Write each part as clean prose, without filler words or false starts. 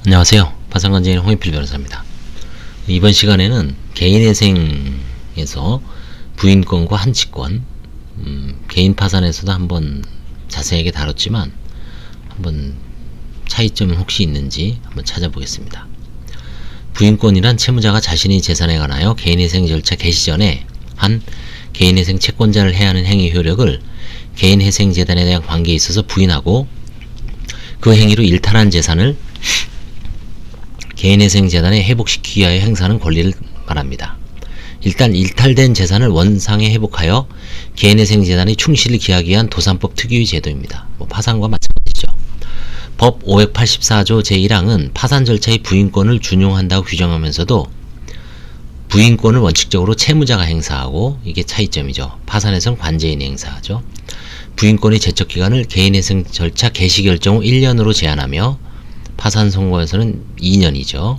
안녕하세요. 파산관제인 홍익필 변호사입니다. 이번 시간에는 개인회생에서 부인권과 한치권, 개인 파산에서도 한번 자세하게 다뤘지만 한번 차이점은 혹시 있는지 한번 찾아보겠습니다. 부인권이란 채무자가 자신의 재산에 관하여 개인회생 절차 개시 전에 한 개인회생 채권자를 해하는 행위 효력을 개인회생재단에 대한 관계에 있어서 부인하고 그 행위로 일탈한 재산을 개인회생재단에 회복시키기 위하여 행사하는 권리를 말합니다. 일단 일탈된 재산을 원상에 회복하여 개인회생재단의 충실을 기하기 위한 도산법 특유의 제도입니다. 파산과 마찬가지죠. 법 584조 제1항은 파산 절차의 부인권을 준용한다고 규정하면서도 부인권을 원칙적으로 채무자가 행사하고, 이게 차이점이죠. 파산에선 관제인이 행사하죠. 부인권의 제척기간을 개인회생 절차 개시 결정 후 1년으로 제한하며 파산 선고에서는 2년이죠.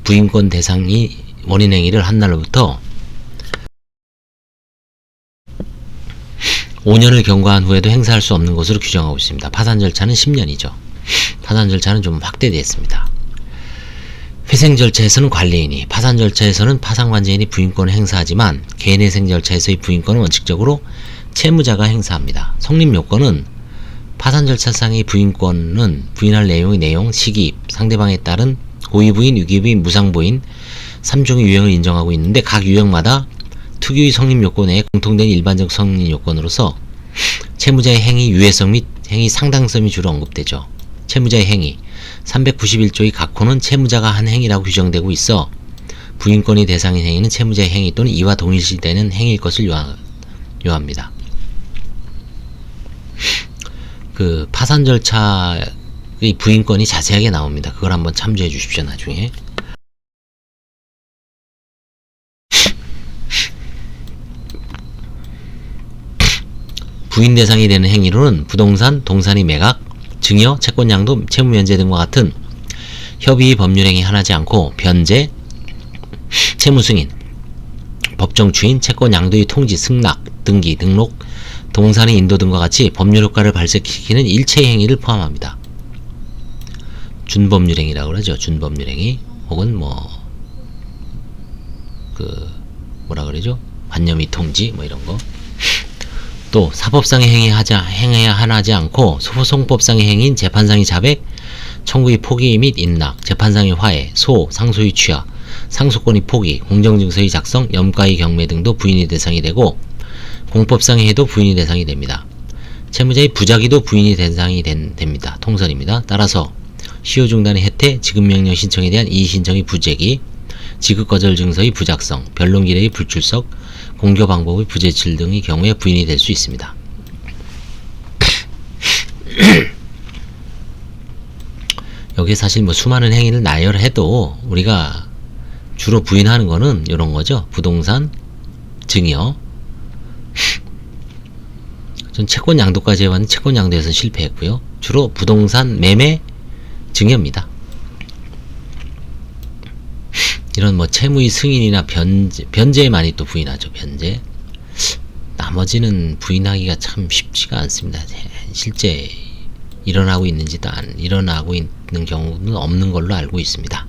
부인권 대상이 원인행위를 한 날로부터 5년을 경과한 후에도 행사할 수 없는 것으로 규정하고 있습니다. 파산 절차는 10년이죠. 파산 절차는 좀 확대되었습니다. 회생 절차에서는 관리인이, 파산 절차에서는 파산관제인이 부인권을 행사하지만 개인회생 절차에서의 부인권은 원칙적으로 채무자가 행사합니다. 성립 요건은 파산 절차상의 부인권은 부인할 내용의 내용, 시기, 상대방에 따른 고의부인, 유기부인, 무상부인 3종의 유형을 인정하고 있는데, 각 유형마다 특유의 성립 요건 외에 공통된 일반적 성립 요건으로서 채무자의 행위 유해성 및 행위 상당성이 주로 언급되죠. 채무자의 행위 391조의 각호는 채무자가 한 행위라고 규정되고 있어 부인권이 대상인 행위는 채무자의 행위 또는 이와 동일시되는 행위일 것을 요합니다. 그 파산 절차의 부인권이 자세하게 나옵니다. 그걸 한번 참조해 주십시오. 나중에. 부인 대상이 되는 행위로는 부동산, 동산의 매각, 증여, 채권양도, 채무면제 등과 같은 협의 법률행위 하나지 않고 변제, 채무승인, 법정추인, 채권양도의 통지, 승낙, 등기, 등록, 동산의 인도 등과 같이 법률효과를 발생시키는 일체의 행위를 포함합니다. 준법률행위라고 그러죠. 준법률행위 혹은 뭐라 그러죠? 관념의 통지 이런 거. 또 사법상의 행해야 하지 않고 소송법상의 행위인 재판상의 자백, 청구의 포기 및 인락, 재판상의 화해, 상소의 취하, 상소권의 포기, 공정증서의 작성, 염가의 경매 등도 부인의 대상이 되고, 공법상의 해도 부인의 대상이 됩니다. 채무자의 부작위도 부인의 대상이 됩니다. 통설입니다. 따라서 시효중단의 혜택, 지급명령 신청에 대한 이의신청의 부재기, 지급거절 증서의 부작성, 변론기일의 불출석, 공교방법의 부재칠 등의 경우에 부인이 될 수 있습니다. 여기에 사실 수많은 행위를 나열해도 우리가 주로 부인하는 거는 이런 거죠. 부동산, 증여. 전 채권 양도까지 해봤는데 채권 양도에서 실패했고요. 주로 부동산, 매매, 증여입니다. 이런 채무의 승인이나 변제에 많이 또 부인하죠. 변제. 나머지는 부인하기가 참 쉽지가 않습니다. 실제 일어나고 있는지도 일어나고 있는 경우는 없는 걸로 알고 있습니다.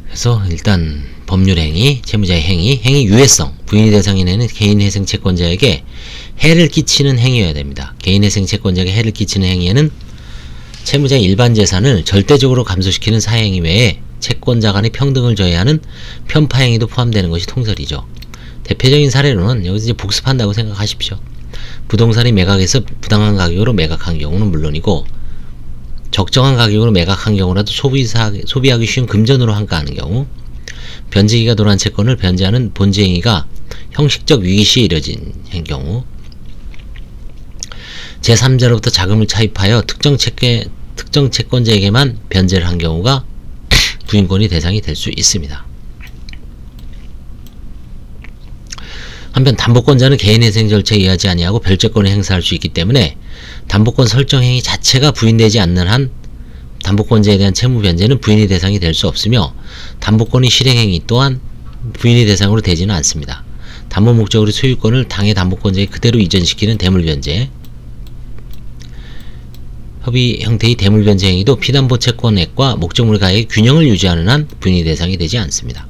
그래서 일단 법률행위, 채무자의 행위 유해성, 부인의 대상인 해는 개인회생 채권자에게 해를 끼치는 행위여야 됩니다. 개인회생 채권자에게 해를 끼치는 행위에는 채무자의 일반 재산을 절대적으로 감소시키는 사행위 외에 채권자 간의 평등을 저해하는 편파행위도 포함되는 것이 통설이죠. 대표적인 사례로는 여기서 이제 복습한다고 생각하십시오. 부동산이 매각해서 부당한 가격으로 매각한 경우는 물론이고, 적정한 가격으로 매각한 경우라도 소비하기 쉬운 금전으로 환가하는 경우, 변제기가 돌아온 채권을 변제하는 본제행위가 형식적 위기 시에 이뤄진 경우, 제3자로부터 자금을 차입하여 특정 채권자에게만 변제를 한 경우가 부인권의 대상이 될 수 있습니다. 한편 담보권자는 개인회생 절차에 의하지 아니하고 별채권을 행사할 수 있기 때문에 담보권 설정 행위 자체가 부인되지 않는 한 담보권자에 대한 채무 변제는 부인의 대상이 될 수 없으며, 담보권의 실행행위 또한 부인의 대상으로 되지는 않습니다. 담보 목적으로 소유권을 당해 담보권자에 그대로 이전시키는 대물 변제, 협의 형태의 대물변제 행위도 피담보 채권액과 목적물 가액의 균형을 유지하는 한 부인의 대상이 되지 않습니다.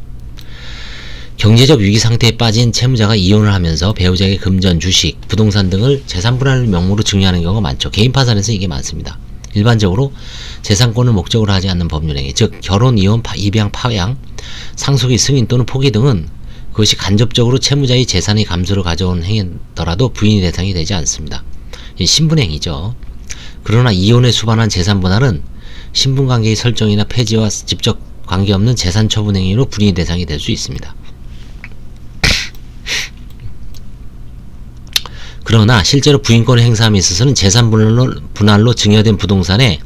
경제적 위기 상태에 빠진 채무자가 이혼을 하면서 배우자에게 금전, 주식, 부동산 등을 재산 분할 명목으로 증여하는 경우가 많죠. 개인 파산에서 이게 많습니다. 일반적으로 재산권을 목적으로 하지 않는 법률행위, 즉 결혼, 이혼, 입양, 파양, 상속의 승인 또는 포기 등은 그것이 간접적으로 채무자의 재산의 감소를 가져온 행위더라도 부인의 대상이 되지 않습니다. 신분행위죠. 그러나 이혼에 수반한 재산 분할은 신분관계의 설정이나 폐지와 직접 관계없는 재산 처분 행위로 부인의 대상이 될 수 있습니다. 그러나 실제로 부인권을 행사함에 있어서는 재산 분할로 증여된 부동산에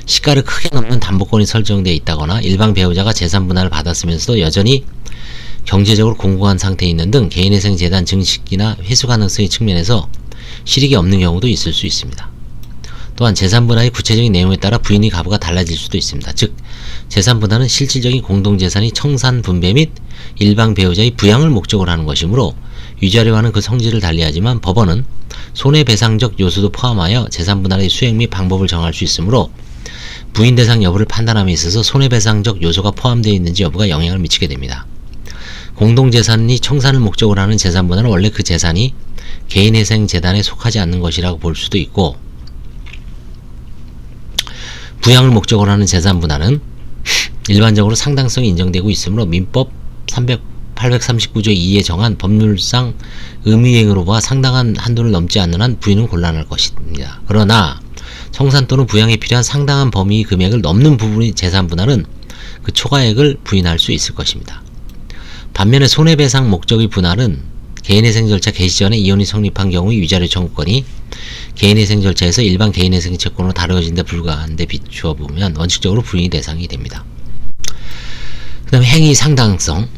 시가를 크게 넘는 담보권이 설정되어 있다거나 일방 배우자가 재산 분할을 받았으면서도 여전히 경제적으로 공고한 상태에 있는 등 개인회생 재단 증식이나 회수 가능성의 측면에서 실익이 없는 경우도 있을 수 있습니다. 또한 재산 분할의 구체적인 내용에 따라 부인의 가부가 달라질 수도 있습니다. 즉 재산 분할은 실질적인 공동재산의 청산 분배 및 일방 배우자의 부양을 목적으로 하는 것이므로 위자료와는 하는 그 성질을 달리하지만 법원은 손해배상적 요소도 포함하여 재산 분할의 수행 및 방법을 정할 수 있으므로 부인 대상 여부를 판단함에 있어서 손해배상적 요소가 포함되어 있는지 여부가 영향을 미치게 됩니다. 공동재산이 청산을 목적으로 하는 재산 분할은 원래 그 재산이 개인회생 재단에 속하지 않는 것이라고 볼 수도 있고, 부양을 목적으로 하는 재산 분할은 일반적으로 상당성이 인정되고 있으므로 민법 839조 2에 정한 법률상 의무이행으로 보아 상당한 한도를 넘지 않는 한 부인은 곤란할 것입니다. 그러나 청산 또는 부양에 필요한 상당한 범위 금액을 넘는 부분의 재산 분할은 그 초과액을 부인할 수 있을 것입니다. 반면에 손해배상 목적의 분할은 개인회생 절차 개시 전에 이혼이 성립한 경우의 위자료 청구권이 개인회생 절차에서 일반 개인회생 채권으로 다뤄진 데 불과한 데 비추어 보면 원칙적으로 부인의 대상이 됩니다. 그 다음에 행위 상당성.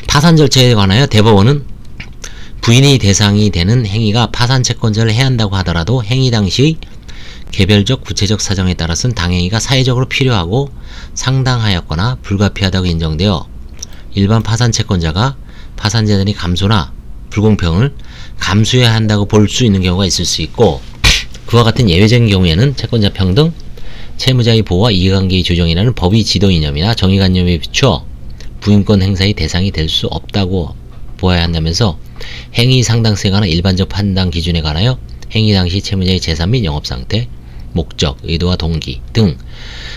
파산 절차에 관하여 대법원은 부인의 대상이 되는 행위가 파산 채권자를 해한다고 하더라도 행위 당시 개별적 구체적 사정에 따라서는 당행위가 사회적으로 필요하고 상당하였거나 불가피하다고 인정되어 일반 파산 채권자가 파산재단의 감소나 불공평을 감수해야 한다고 볼 수 있는 경우가 있을 수 있고, 그와 같은 예외적인 경우에는 채권자 평등, 채무자의 보호와 이해관계의 조정이라는 법의 지도 이념이나 정의관념에 비추어 부인권 행사의 대상이 될 수 없다고 보아야 한다면서 행위 상당성에 관한 일반적 판단 기준에 관하여 행위 당시 채무자의 재산 및 영업상태, 목적, 의도와 동기 등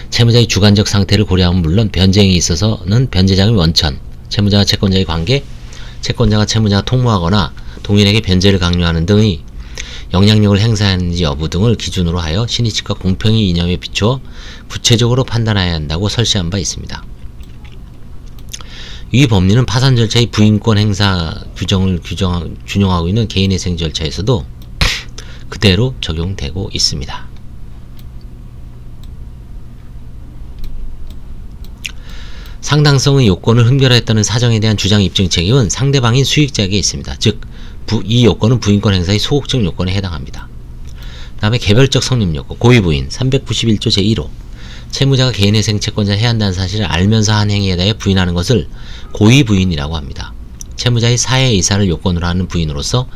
채무자의 주관적 상태를 고려하면 물론 변제행위에 있어서는 변제자금의 원천, 채무자와 채권자의 관계, 채권자가 채무자가 통모하거나 동일에게 변제를 강요하는 등의 영향력을 행사하는지 여부 등을 기준으로 하여 신의칙과 공평의 이념에 비추어 구체적으로 판단해야 한다고 설시한 바 있습니다. 이 법리는 파산 절차의 부인권 행사 규정을 준용하고 있는 개인회생 절차에서도 그대로 적용되고 있습니다. 상당성의 요건을 흠결했다는 사정에 대한 주장 입증 책임은 상대방인 수익자에게 있습니다. 즉, 이 요건은 부인권 행사의 소극적 요건에 해당합니다. 그 다음에 개별적 성립 요건, 고의부인 391조 제1호 채무자가 개인회생 채권자 해야 한다는 사실을 알면서 한 행위에 대해 부인하는 것을 고의부인이라고 합니다. 채무자의 사해이사를 요건으로 하는 부인으로서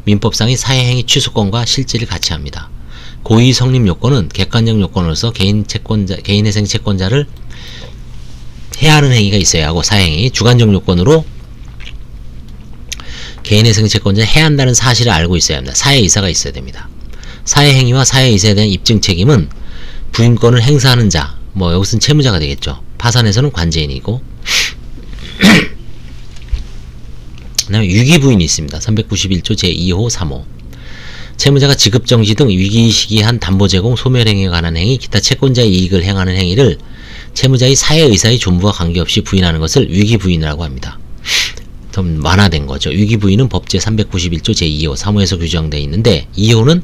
민법상의 사해행위 취소권과 실질을 같이 합니다. 고의 성립 요건은 객관적 요건으로서 개인회생 채권자를 해야 하는 행위가 있어야 하고, 사행위 주관적 요건으로 개인회생 채권자 해야 한다는 사실을 알고 있어야 합니다. 사해이사가 있어야 됩니다. 사해행위와 사해이사에 대한 입증 책임은 부인권을 행사하는 자, 여기서는 채무자가 되겠죠. 파산에서는 관제인이고, 그 다음에 위기부인이 있습니다. 391조 제2호 3호 채무자가 지급정지 등 위기 시기한 담보 제공, 소멸행위에 관한 행위, 기타 채권자의 이익을 행하는 행위를 채무자의 사해의사의 존부와 관계없이 부인하는 것을 위기부인이라고 합니다. 좀 완화된 거죠. 위기부인은 법제 391조 제2호 3호에서 규정되어 있는데, 2호는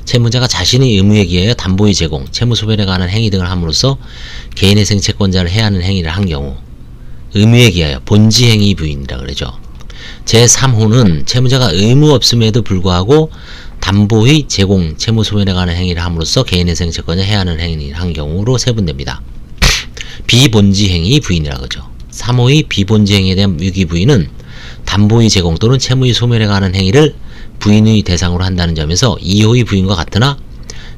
채무자가 자신의 의무에 기하여 담보의 제공, 채무소멸에 관한 행위 등을 함으로써 개인회생 채권자를 해야 하는 행위를 한 경우, 의무에 기하여 본지행위 부인이라고 그러죠. 제3호는 채무자가 의무 없음에도 불구하고 담보의 제공, 채무소멸에 관한 행위를 함으로써 개인회생 채권자 해야 하는 행위를 한 경우로 세분됩니다. 비본지행위 부인이라고 하죠. 3호의 비본지행위에 대한 위기부인은 담보의 제공 또는 채무의 소멸에 관한 행위를 부인의 대상으로 한다는 점에서 이호의 부인과 같으나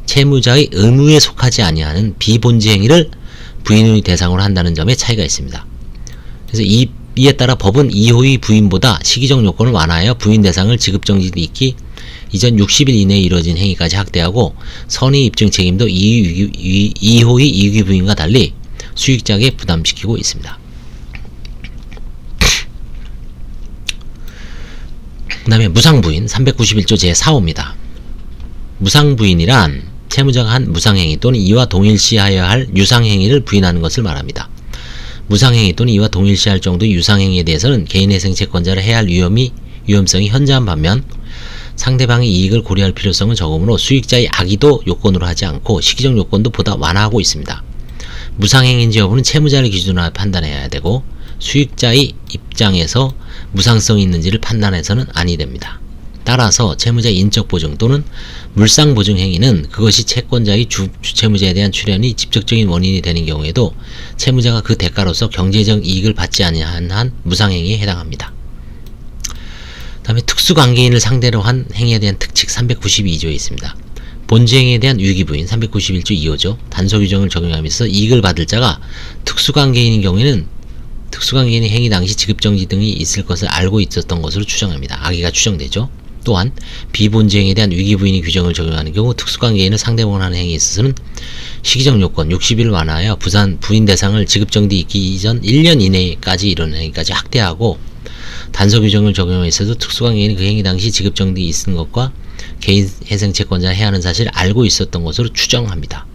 채무자의 의무에 속하지 아니하는 비본지 행위를 부인의 대상으로 한다는 점에 차이가 있습니다. 그래서 이에 따라 법은 이호의 부인보다 시기적 요건을 완화하여 부인 대상을 지급정지 있기 이전 60일 이내에 이루어진 행위까지 확대하고 선의 입증 책임도 이호의 이익의 부인과 달리 수익자에게 부담시키고 있습니다. 그 다음에 무상부인 391조 제4호입니다. 무상부인이란 채무자가 한 무상행위 또는 이와 동일시하여야 할 유상행위를 부인하는 것을 말합니다. 무상행위 또는 이와 동일시할 정도의 유상행위에 대해서는 개인회생 채권자를 해야 할 위험성이 현저한 반면 상대방의 이익을 고려할 필요성은 적으므로 수익자의 악의도 요건으로 하지 않고 시기적 요건도 보다 완화하고 있습니다. 무상행위인지 여부는 채무자를 기준으로 판단해야 되고 수익자의 입장에서 무상성이 있는지를 판단해서는 아니 됩니다. 따라서 채무자의 인적보증 또는 물상보증 행위는 그것이 채권자의 주채무자에 대한 출연이 직접적인 원인이 되는 경우에도 채무자가 그 대가로서 경제적 이익을 받지 아니한 한 무상행위에 해당합니다. 다음에 특수관계인을 상대로 한 행위에 대한 특칙 392조에 있습니다. 본지행위에 대한 유기부인 391조 2호죠. 단서규정을 적용하면서 이익을 받을 자가 특수관계인인 경우에는 특수관계인의 행위 당시 지급정지 등이 있을 것을 알고 있었던 것으로 추정합니다. 악의가 추정되죠. 또한 비본지행위에 대한 위기부인의 규정을 적용하는 경우 특수관계인을 상대방을 하는 행위에 있어서는 시기적 요건 60일을 완화하여 부인 대상을 지급정지 있기 이전 1년 이내까지 이런 행위까지 확대하고 단서 규정을 적용에 있어도 특수관계인이 그 행위 당시 지급정지 있은 것과 개인회생채권자가 해야 하는 사실을 알고 있었던 것으로 추정합니다.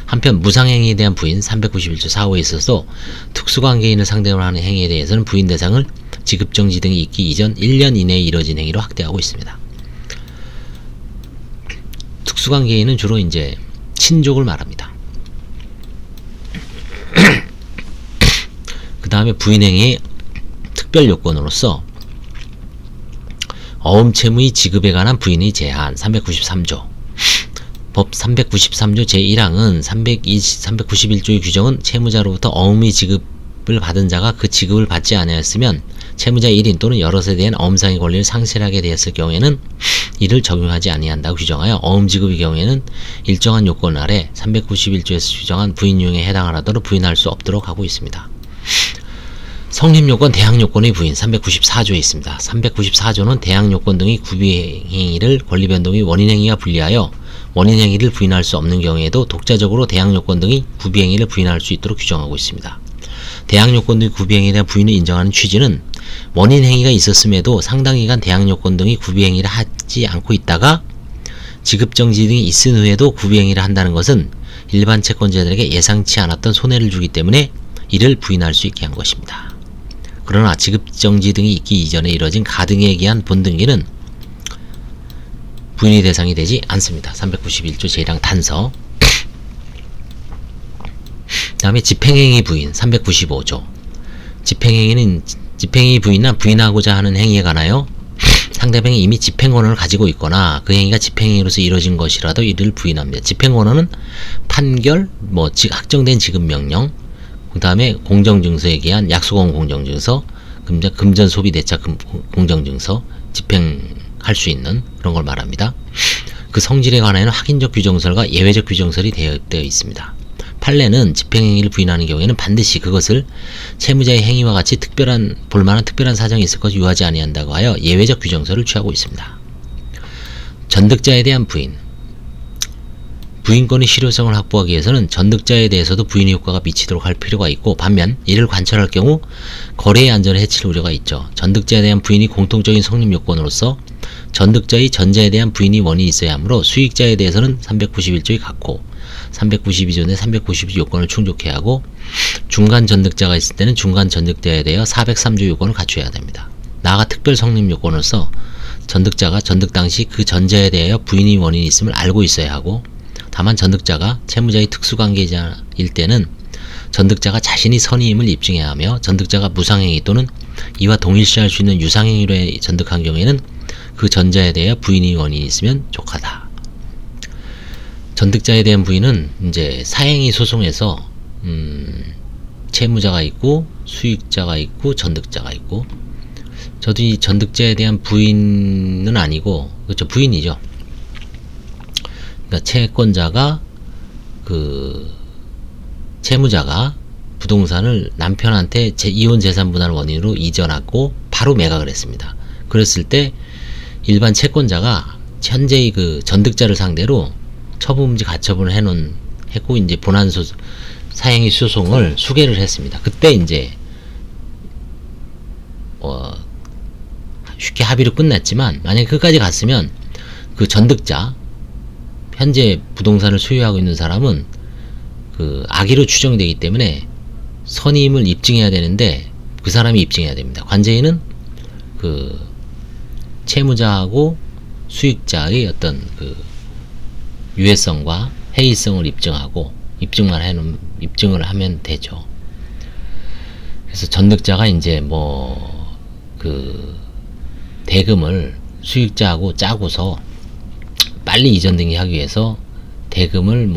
한편 무상행위에 대한 부인 391조 4호에 있어서 특수관계인을 상대로 하는 행위에 대해서는 부인 대상을 지급정지 등이 있기 이전 1년 이내에 이뤄진 행위로 확대하고 있습니다. 특수관계인은 주로 이제 친족을 말합니다. 그 다음에 부인행위의 특별 요건으로서 어음채무의 지급에 관한 부인의 제한 393조 법 393조 제1항은 391조의 규정은 채무자로부터 어음의 지급을 받은 자가 그 지급을 받지 않았으면 채무자 1인 또는 여럿에 대한 어음상의 권리를 상실하게 되었을 경우에는 이를 적용하지 아니한다고 규정하여 어음 지급의 경우에는 일정한 요건 아래 391조에서 규정한 부인 유형에 해당하도록 부인할 수 없도록 하고 있습니다. 성립요건, 대항요건의 부인 394조에 있습니다. 394조는 대항요건 등의 구비행위를 권리변동의 원인행위와 분리하여 원인행위를 부인할 수 없는 경우에도 독자적으로 대항요건 등의 구비행위를 부인할 수 있도록 규정하고 있습니다. 대항요건 등의 구비행위에 대한 부인을 인정하는 취지는 원인행위가 있었음에도 상당기간 대항요건 등의 구비행위를 하지 않고 있다가 지급정지 등이 있은 후에도 구비행위를 한다는 것은 일반 채권자들에게 예상치 않았던 손해를 주기 때문에 이를 부인할 수 있게 한 것입니다. 그러나 지급정지 등이 있기 이전에 이뤄진 가등에 기한 본등기는 부인의 대상이 되지 않습니다. 391조 제1항 단서. 그 다음에 집행행위 부인 395조. 집행행위 부인은 부인하고자 하는 행위에 관하여 상대방이 이미 집행권한을 가지고 있거나 그 행위가 집행행위로서 이루어진 것이라도 이를 부인합니다. 집행권한은 판결, 확정된 지급명령, 그 다음에 공정증서에 기한 약수권 공정증서, 금전 소비대차 공정증서, 집행할 수 있는 그런 걸 말합니다. 그 성질에 관하여는 확인적 규정설과 예외적 규정설이 되어 있습니다. 판례는 집행행위를 부인하는 경우에는 반드시 그것을 채무자의 행위와 같이 볼만한 특별한 사정이 있을 것을 유하지 아니한다고 하여 예외적 규정설을 취하고 있습니다. 전득자에 대한 부인. 부인권의 실효성을 확보하기 위해서는 전득자에 대해서도 부인의 효과가 미치도록 할 필요가 있고 반면 이를 관철할 경우 거래의 안전을 해칠 우려가 있죠. 전득자에 대한 부인이 공통적인 성립 요건으로서 전득자의 전자에 대한 부인이 원인이 있어야 하므로 수익자에 대해서는 391조의 같고 392조 내 392조 요건을 충족해야 하고 중간 전득자가 있을 때는 중간 전득자에 대하여 403조 요건을 갖춰야 됩니다. 나아가 특별 성립 요건으로서 전득자가 전득 당시 그 전자에 대하여 부인의 원인이 있음을 알고 있어야 하고 다만 전득자가 채무자의 특수관계자일 때는 전득자가 자신이 선의임을 입증해야 하며 전득자가 무상행위 또는 이와 동일시할 수 있는 유상행위로 전득한 경우에는 그 전자에 대해 부인의 원인이 있으면 족하다. 전득자에 대한 부인은 이제 사행위 소송에서 채무자가 있고 수익자가 있고 전득자가 있고 저도 이 전득자에 대한 부인은 아니고, 그렇죠, 부인이죠. 그러니까 채권자가 채무자가 부동산을 남편한테 이혼 재산 분할 원인으로 이전하고 바로 매각을 했습니다. 그랬을 때 일반 채권자가 현재의 전득자를 상대로 처분금지 가처분을 했고 이제 사행위 소송을 수개를 했습니다. 그때 이제 쉽게 합의로 끝났지만, 만약에 끝까지 갔으면 전득자, 현재 부동산을 소유하고 있는 사람은 악의로 추정되기 때문에 선임을 입증해야 되는데 그 사람이 입증해야 됩니다. 관제인은 채무자하고 수익자의 어떤 유해성과 해이성을 입증을 하면 되죠. 그래서 전득자가 이제 대금을 수익자하고 짜고서 빨리 이전 등기하기 위해서 대금을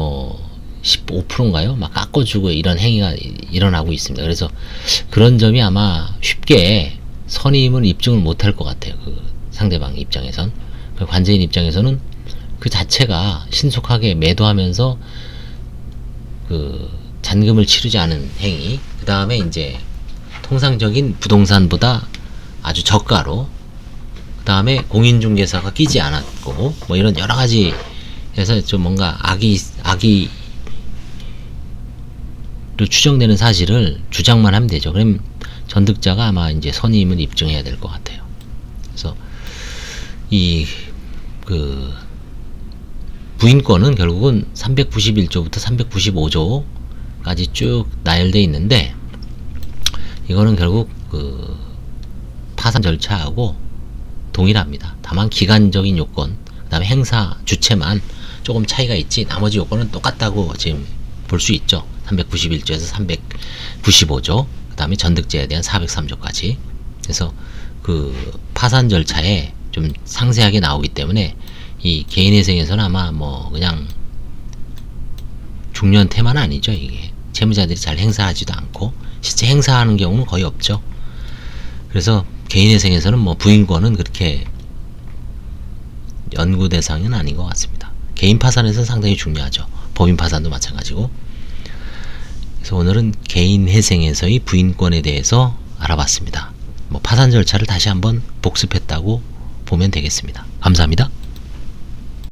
15%인가요? 막 깎아주고 이런 행위가 일어나고 있습니다. 그래서 그런 점이 아마 쉽게 선임을 입증을 못할 것 같아요. 상대방 입장에선. 관제인 입장에서는 그 자체가 신속하게 매도하면서 잔금을 치르지 않은 행위, 그 다음에 이제 통상적인 부동산보다 아주 저가로, 그 다음에 공인중개사가 끼지 않았고, 이런 여러가지 해서 좀 뭔가 악의로 추정되는 사실을 주장만 하면 되죠. 그럼 전득자가 아마 이제 선임을 입증해야 될 것 같아요. 그래서 부인권은 결국은 391조부터 395조까지 쭉 나열되어 있는데, 이거는 결국 파산 절차하고 동일합니다. 다만 기간적인 요건, 그 다음에 행사 주체만 조금 차이가 있지, 나머지 요건은 똑같다고 지금 볼 수 있죠. 391조에서 395조, 그 다음에 전득자에 대한 403조까지. 그래서 파산 절차에 좀 상세하게 나오기 때문에 이 개인회생에서는 아마 그냥 중요한 테마는 아니죠. 이게 채무자들이 잘 행사하지도 않고 실제 행사하는 경우는 거의 없죠. 그래서 개인회생에서는 부인권은 그렇게 연구 대상은 아닌 것 같습니다. 개인 파산에서는 상당히 중요하죠. 법인 파산도 마찬가지고. 그래서 오늘은 개인회생에서의 부인권에 대해서 알아봤습니다. 파산 절차를 다시 한번 복습했다고 보면 되겠습니다. 감사합니다.